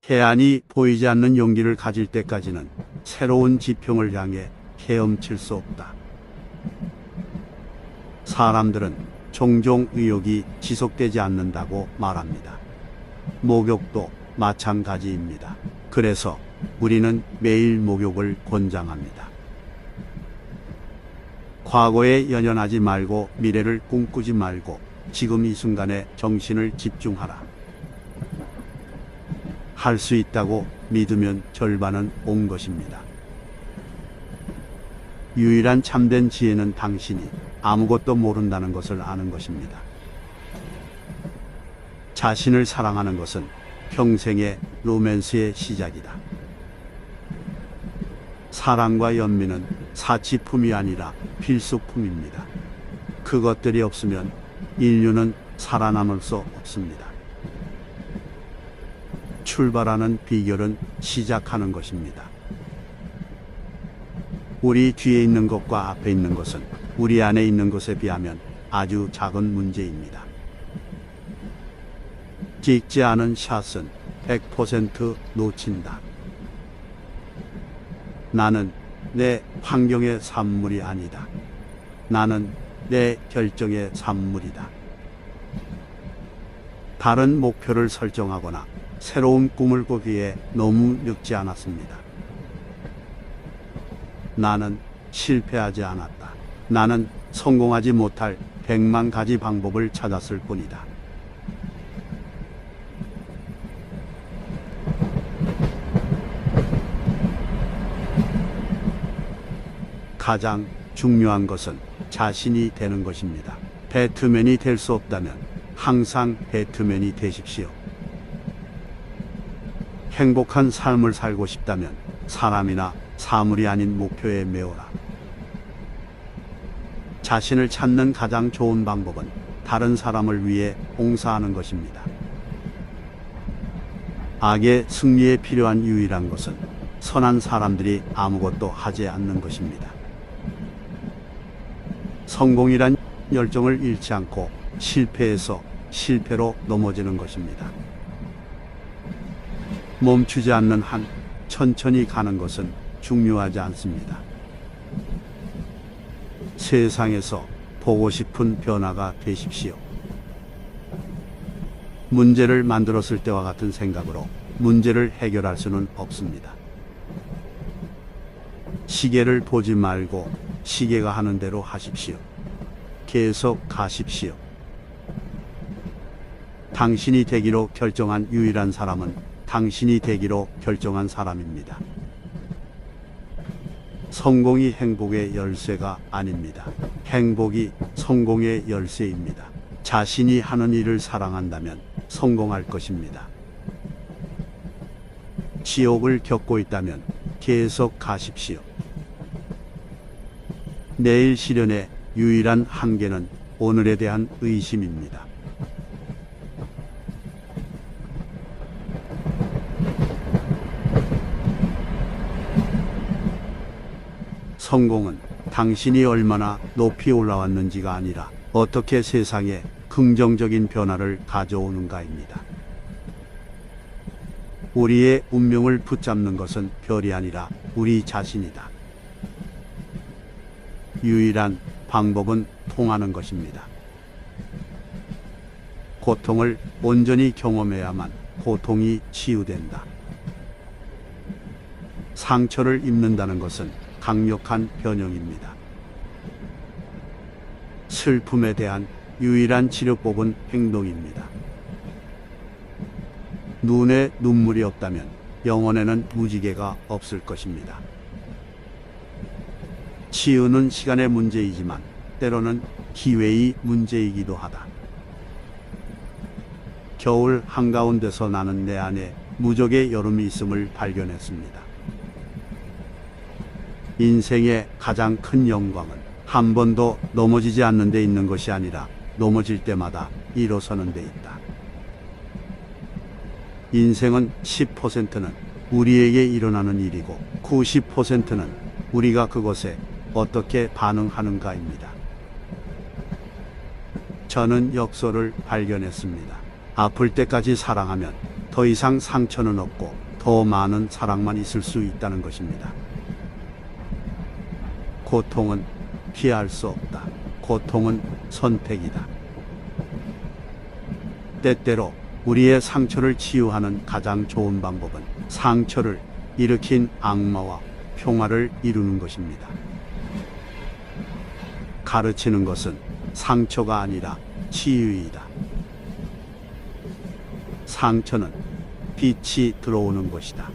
해안이 보이지 않는 용기를 가질 때까지는 새로운 지평을 향해 헤엄칠 수 없다. 사람들은 종종 의욕이 지속되지 않는다고 말합니다. 목욕도 마찬가지입니다. 그래서 우리는 매일 목욕을 권장합니다. 과거에 연연하지 말고 미래를 꿈꾸지 말고 지금 이 순간에 정신을 집중하라. 할 수 있다고 믿으면 절반은 온 것입니다. 유일한 참된 지혜는 당신이 아무것도 모른다는 것을 아는 것입니다. 자신을 사랑하는 것은 평생의 로맨스의 시작이다. 사랑과 연민은 사치품이 아니라 필수품입니다. 그것들이 없으면 인류는 살아남을 수 없습니다. 출발하는 비결은 시작하는 것입니다. 우리 뒤에 있는 것과 앞에 있는 것은 우리 안에 있는 것에 비하면 아주 작은 문제입니다. 찍지 않은 샷은 100% 놓친다. 나는 내 환경의 산물이 아니다. 나는 내 결정의 산물이다. 다른 목표를 설정하거나 새로운 꿈을 꾸기에 너무 늙지 않았습니다. 나는 실패하지 않았다. 나는 성공하지 못할 100만 가지 방법을 찾았을 뿐이다. 가장 중요한 것은 자신이 되는 것입니다. 배트맨이 될 수 없다면 항상 배트맨이 되십시오. 행복한 삶을 살고 싶다면 사람이나 사물이 아닌 목표에 메워라. 자신을 찾는 가장 좋은 방법은 다른 사람을 위해 봉사하는 것입니다. 악의 승리에 필요한 유일한 것은 선한 사람들이 아무것도 하지 않는 것입니다. 성공이란 열정을 잃지 않고 실패에서 실패로 넘어지는 것입니다. 멈추지 않는 한 천천히 가는 것은 중요하지 않습니다. 세상에서 보고 싶은 변화가 되십시오. 문제를 만들었을 때와 같은 생각으로 문제를 해결할 수는 없습니다. 시계를 보지 말고 시계가 하는 대로 하십시오. 계속 가십시오. 당신이 되기로 결정한 유일한 사람은 당신이 되기로 결정한 사람입니다. 성공이 행복의 열쇠가 아닙니다. 행복이 성공의 열쇠입니다. 자신이 하는 일을 사랑한다면 성공할 것입니다. 지옥을 겪고 있다면 계속 가십시오. 내일 실현의 유일한 한계는 오늘에 대한 의심입니다. 성공은 당신이 얼마나 높이 올라왔는지가 아니라 어떻게 세상에 긍정적인 변화를 가져오는가입니다. 우리의 운명을 붙잡는 것은 별이 아니라 우리 자신이다. 유일한 방법은 통하는 것입니다. 고통을 온전히 경험해야만 고통이 치유된다. 상처를 입는다는 것은 강력한 변형입니다. 슬픔에 대한 유일한 치료법은 행동입니다. 눈에 눈물이 없다면 영혼에는 무지개가 없을 것입니다. 치유는 시간의 문제이지만 때로는 기회의 문제이기도 하다. 겨울 한가운데서 나는 내 안에 무적의 여름이 있음을 발견했습니다. 인생의 가장 큰 영광은 한 번도 넘어지지 않는 데 있는 것이 아니라 넘어질 때마다 일어서는 데 있다. 인생은 10%는 우리에게 일어나는 일이고 90%는 우리가 그것에 어떻게 반응하는가입니다. 저는 역설을 발견했습니다. 아플 때까지 사랑하면 더 더 이상 상처는 없고 더 많은 사랑만 있을 수 있다는 것입니다. 고통은 피할 수 없다. 고통은 선택이다. 때때로 우리의 상처를 치유하는 가장 좋은 방법은 상처를 일으킨 악마와 평화를 이루는 것입니다. 가르치는 것은 상처가 아니라 치유이다. 상처는 빛이 들어오는 것이다.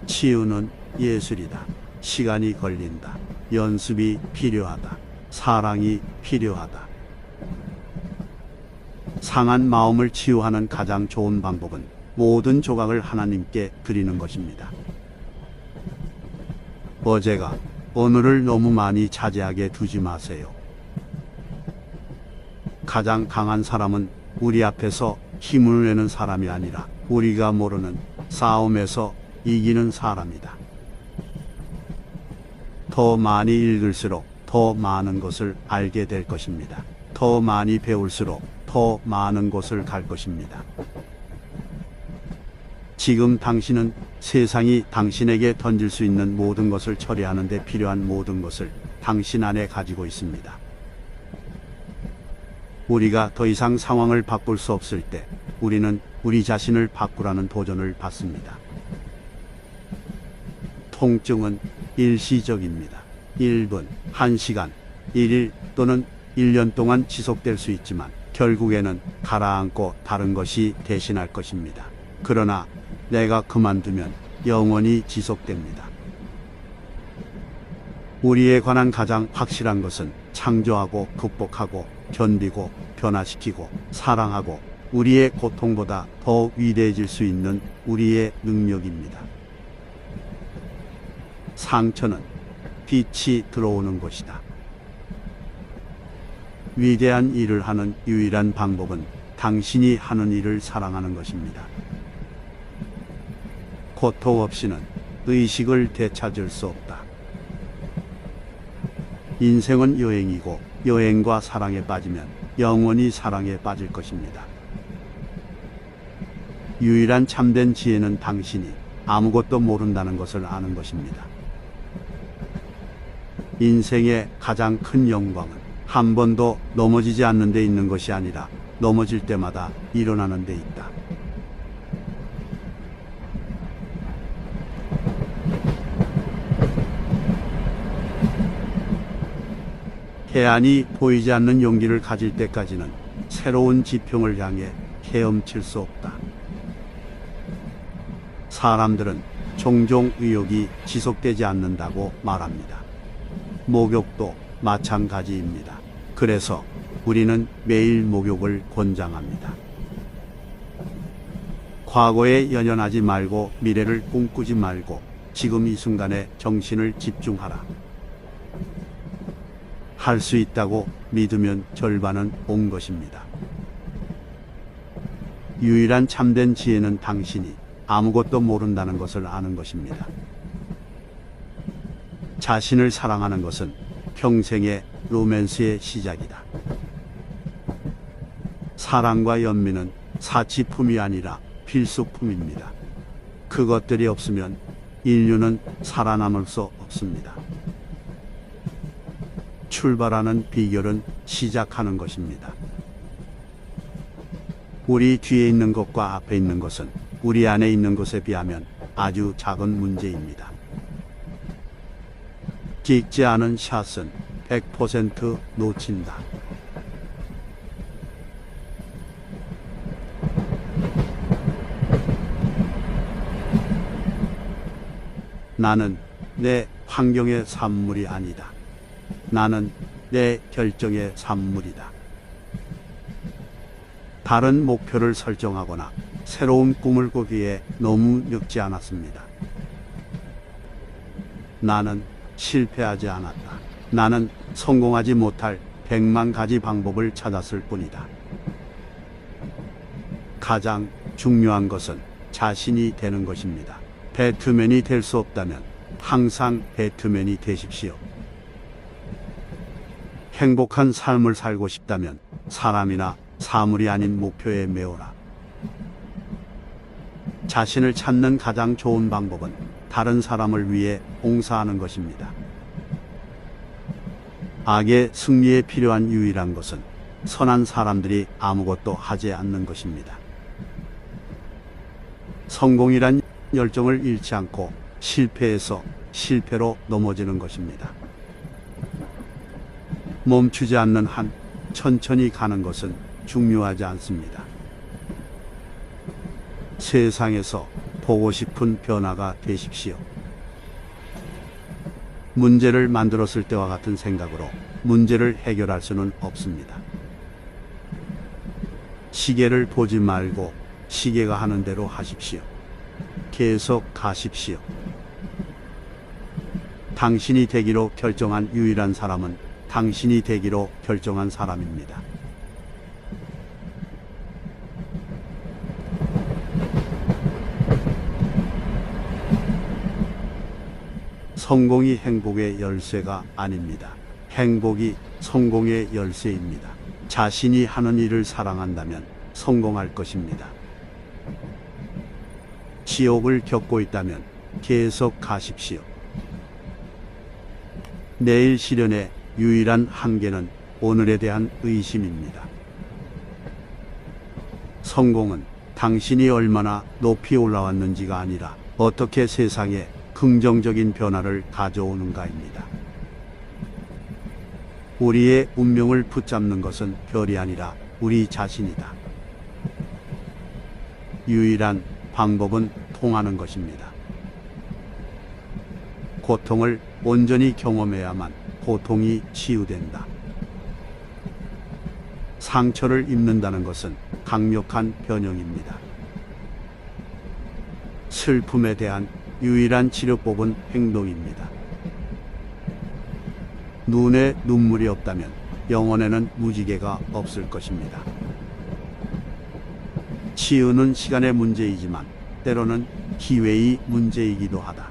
치유는 예술이다. 시간이 걸린다. 연습이 필요하다. 사랑이 필요하다. 상한 마음을 치유하는 가장 좋은 방법은 모든 조각을 하나님께 드리는 것입니다. 어제가 오늘을 너무 많이 차지하게 두지 마세요. 가장 강한 사람은 우리 앞에서 힘을 내는 사람이 아니라 우리가 모르는 싸움에서 이기는 사람이다. 더 많이 읽을수록 더 많은 것을 알게 될 것입니다. 더 많이 배울수록 더 많은 곳을 갈 것입니다. 지금 당신은 세상이 당신에게 던질 수 있는 모든 것을 처리하는 데 필요한 모든 것을 당신 안에 가지고 있습니다. 우리가 더 이상 상황을 바꿀 수 없을 때 우리는 우리 자신을 바꾸라는 도전을 받습니다. 통증은 일시적입니다. 1분, 1시간, 1일 또는 1년 동안 지속될 수 있지만 결국에는 가라앉고 다른 것이 대신할 것입니다. 그러나 내가 그만두면 영원히 지속됩니다. 우리에 관한 가장 확실한 것은 창조하고 극복하고 견디고 변화시키고 사랑하고 우리의 고통보다 더 위대해질 수 있는 우리의 능력입니다. 상처는 빛이 들어오는 것이다. 위대한 일을 하는 유일한 방법은 당신이 하는 일을 사랑하는 것입니다. 고통 없이는 의식을 되찾을 수 없다. 인생은 여행이고 여행과 사랑에 빠지면 영원히 사랑에 빠질 것입니다. 유일한 참된 지혜는 당신이 아무것도 모른다는 것을 아는 것입니다. 인생의 가장 큰 영광은 한 번도 넘어지지 않는 데 있는 것이 아니라 넘어질 때마다 일어나는 데 있다. 해안이 보이지 않는 용기를 가질 때까지는 새로운 지평을 향해 헤엄칠 수 없다. 사람들은 종종 의욕이 지속되지 않는다고 말합니다. 목욕도 마찬가지입니다. 그래서 우리는 매일 목욕을 권장합니다. 과거에 연연하지 말고 미래를 꿈꾸지 말고 지금 이 순간에 정신을 집중하라. 할 수 있다고 믿으면 절반은 온 것입니다. 유일한 참된 지혜는 당신이 아무것도 모른다는 것을 아는 것입니다. 자신을 사랑하는 것은 평생의 로맨스의 시작이다. 사랑과 연민은 사치품이 아니라 필수품입니다. 그것들이 없으면 인류는 살아남을 수 없습니다. 출발하는 비결은 시작하는 것입니다. 우리 뒤에 있는 것과 앞에 있는 것은 우리 안에 있는 것에 비하면 아주 작은 문제입니다. 찍지 않은 샷은 100% 놓친다. 나는 내 환경의 산물이 아니다. 나는 내 결정의 산물이다. 다른 목표를 설정하거나 새로운 꿈을 꾸기에 너무 늙지 않았습니다. 나는 실패하지 않았다. 나는 성공하지 못할 100만 가지 방법을 찾았을 뿐이다. 가장 중요한 것은 자신이 되는 것입니다. 배트맨이 될 수 없다면 항상 배트맨이 되십시오. 행복한 삶을 살고 싶다면 사람이나 사물이 아닌 목표에 메워라. 자신을 찾는 가장 좋은 방법은 다른 사람을 위해 봉사하는 것입니다. 악의 승리에 필요한 유일한 것은 선한 사람들이 아무것도 하지 않는 것입니다. 성공이란 열정을 잃지 않고 실패에서 실패로 넘어지는 것입니다. 멈추지 않는 한 천천히 가는 것은 중요하지 않습니다. 세상에서 보고 싶은 변화가 되십시오. 문제를 만들었을 때와 같은 생각으로 문제를 해결할 수는 없습니다. 시계를 보지 말고 시계가 하는 대로 하십시오. 계속 가십시오. 당신이 되기로 결정한 유일한 사람은 당신이 되기로 결정한 사람입니다. 성공이 행복의 열쇠가 아닙니다. 행복이 성공의 열쇠입니다. 자신이 하는 일을 사랑한다면 성공할 것입니다. 지옥을 겪고 있다면 계속 가십시오. 내일 실현의 유일한 한계는 오늘에 대한 의심입니다. 성공은 당신이 얼마나 높이 올라왔는지가 아니라 어떻게 세상에 긍정적인 변화를 가져오는가입니다. 우리의 운명을 붙잡는 것은 별이 아니라 우리 자신이다. 유일한 방법은 통하는 것입니다. 고통을 온전히 경험해야만 고통이 치유된다. 상처를 입는다는 것은 강력한 변형입니다. 슬픔에 대한 유일한 치료법은 행동입니다. 눈에 눈물이 없다면 영혼에는 무지개가 없을 것입니다. 치유는 시간의 문제이지만 때로는 기회의 문제이기도 하다.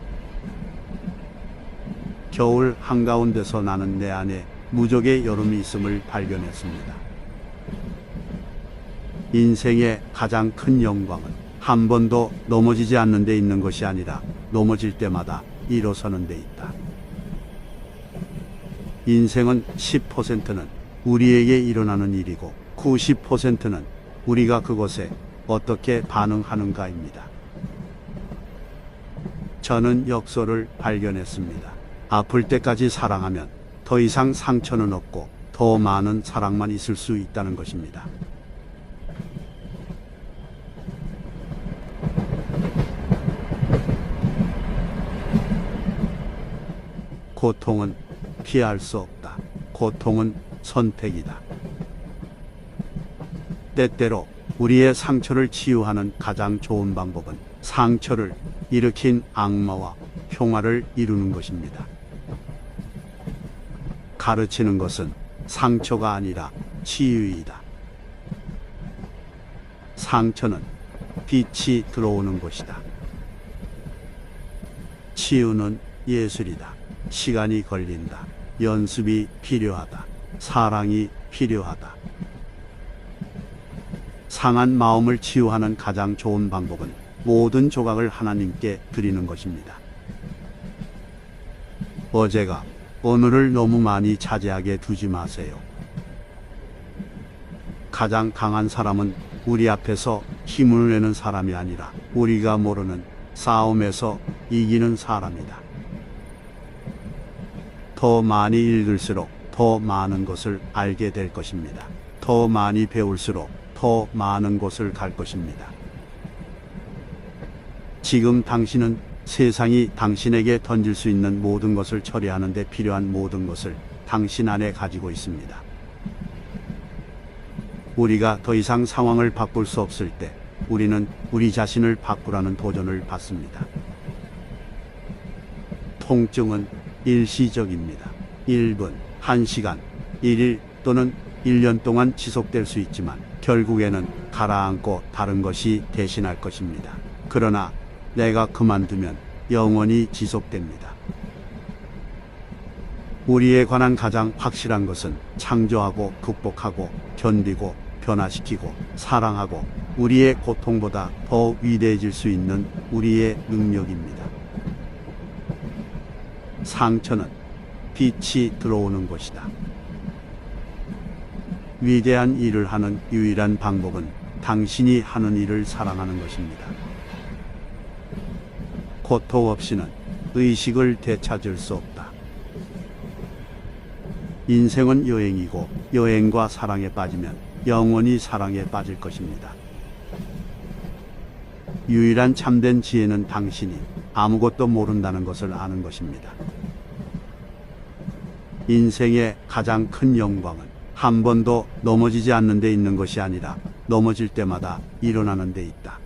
겨울 한가운데서 나는 내 안에 무적의 여름이 있음을 발견했습니다. 인생의 가장 큰 영광은 한 번도 넘어지지 않는 데 있는 것이 아니라 넘어질 때마다 일어서는 데 있다. 인생은 10%는 우리에게 일어나는 일이고 90%는 우리가 그것에 어떻게 반응하는가입니다. 저는 역설을 발견했습니다. 아플 때까지 사랑하면 더 이상 상처는 없고 더 많은 사랑만 있을 수 있다는 것입니다. 고통은 피할 수 없다. 고통은 선택이다. 때때로 우리의 상처를 치유하는 가장 좋은 방법은 상처를 일으킨 악마와 평화를 이루는 것입니다. 가르치는 것은 상처가 아니라 치유이다. 상처는 빛이 들어오는 곳이다. 치유는 예술이다. 시간이 걸린다. 연습이 필요하다. 사랑이 필요하다. 상한 마음을 치유하는 가장 좋은 방법은 모든 조각을 하나님께 드리는 것입니다. 어제가 오늘을 너무 많이 차지하게 두지 마세요. 가장 강한 사람은 우리 앞에서 힘을 내는 사람이 아니라 우리가 모르는 싸움에서 이기는 사람이다. 더 많이 읽을수록 더 많은 것을 알게 될 것입니다. 더 많이 배울수록 더 많은 곳을 갈 것입니다. 지금 당신은 세상이 당신에게 던질 수 있는 모든 것을 처리하는 데 필요한 모든 것을 당신 안에 가지고 있습니다. 우리가 더 이상 상황을 바꿀 수 없을 때 우리는 우리 자신을 바꾸라는 도전을 받습니다. 통증은 일시적입니다. 1분, 1시간, 1일 또는 1년 동안 지속될 수 있지만 결국에는 가라앉고 다른 것이 대신할 것입니다. 그러나 내가 그만두면 영원히 지속됩니다. 우리에 관한 가장 확실한 것은 창조하고 극복하고 견디고 변화시키고 사랑하고 우리의 고통보다 더 위대해질 수 있는 우리의 능력입니다. 상처는 빛이 들어오는 곳이다. 위대한 일을 하는 유일한 방법은 당신이 하는 일을 사랑하는 것입니다. 고통 없이는 의식을 되찾을 수 없다. 인생은 여행이고 여행과 사랑에 빠지면 영원히 사랑에 빠질 것입니다. 유일한 참된 지혜는 당신이 아무것도 모른다는 것을 아는 것입니다. 인생의 가장 큰 영광은 한 번도 넘어지지 않는 데 있는 것이 아니라 넘어질 때마다 일어나는 데 있다.